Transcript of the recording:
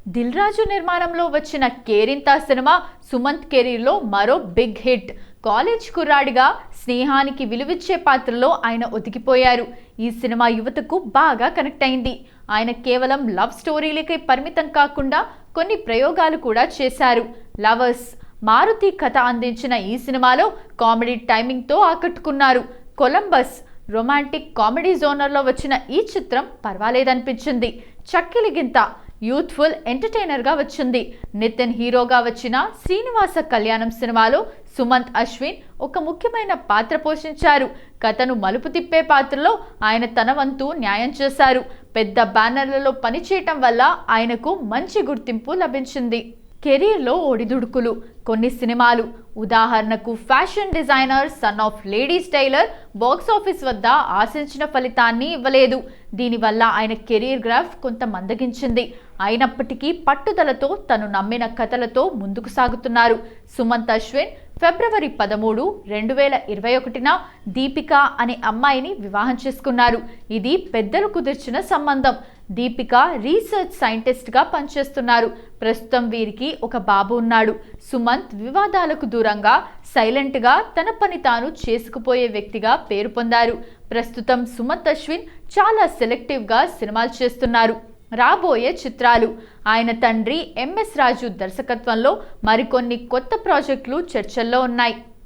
దిల్ రాజు నిర్మాణంలో వచ్చిన కేరింత సినిమా సుమంత్ కెరీర్లో మరో బిగ్ హిట్. కాలేజ్ కుర్రాడిగా స్నేహానికి విలువిచ్చే పాత్రలో ఆయన ఒదిగిపోయారు. ఈ సినిమా యువతకు బాగా కనెక్ట్ అయింది. ఆయన కేవలం లవ్ స్టోరీలకే పరిమితం కాకుండా కొన్ని ప్రయోగాలు కూడా చేశారు. లవర్స్ మారుతి కథ అందించిన ఈ సినిమాలో కామెడీ టైమింగ్తో ఆకట్టుకున్నారు. కొలంబస్ రొమాంటిక్ కామెడీ జోనర్లో వచ్చిన ఈ చిత్రం పర్వాలేదనిపించింది. చక్కిలిగింత యూత్ఫుల్ ఎంటర్టైనర్గా వచ్చింది. నితిన్ హీరోగా వచ్చిన శ్రీనివాస కళ్యాణం సినిమాలో సుమంత్ అశ్విన్ ఒక ముఖ్యమైన పాత్ర పోషించారు. కథను మలుపు తిప్పే పాత్రలో ఆయన తన వంతు న్యాయం చేశారు. పెద్ద బ్యానర్లలో పనిచేయటం వల్ల ఆయనకు మంచి గుర్తింపు లభించింది. కెరీర్లో ఒడిదుడుకులు కొన్ని సినిమాలు, ఉదాహరణకు ఫ్యాషన్ డిజైనర్, సన్ ఆఫ్ లేడీస్ టైలర్ బాక్సాఫీస్ వద్ద ఆశించిన ఫలితాన్ని ఇవ్వలేదు. దీనివల్ల ఆయన కెరీర్ గ్రాఫ్ కొంత మందగించింది. అయినప్పటికీ పట్టుదలతో తను నమ్మిన కథలతో ముందుకు సాగుతున్నారు. సుమంత్ అశ్విన్ ఫిబ్రవరి 13, 2021న దీపిక అనే అమ్మాయిని వివాహం చేసుకున్నారు. ఇది పెద్దలు కుదిర్చిన సంబంధం. దీపిక రీసెర్చ్ సైంటిస్ట్గా పనిచేస్తున్నారు. ప్రస్తుతం వీరికి ఒక బాబు ఉన్నాడు. సుమంత్ వివాదాలకు దూరంగా సైలెంట్గా తన పని తాను చేసుకుపోయే వ్యక్తిగా పేరు పొందారు. ప్రస్తుతం సుమంత్ అశ్విన్ చాలా సెలెక్టివ్గా సినిమాలు చేస్తున్నారు. రాబోయే చిత్రాలు ఆయన తండ్రి ఎంఎస్ రాజు దర్శకత్వంలో మరికొన్ని కొత్త ప్రాజెక్టులు చర్చల్లో ఉన్నాయి.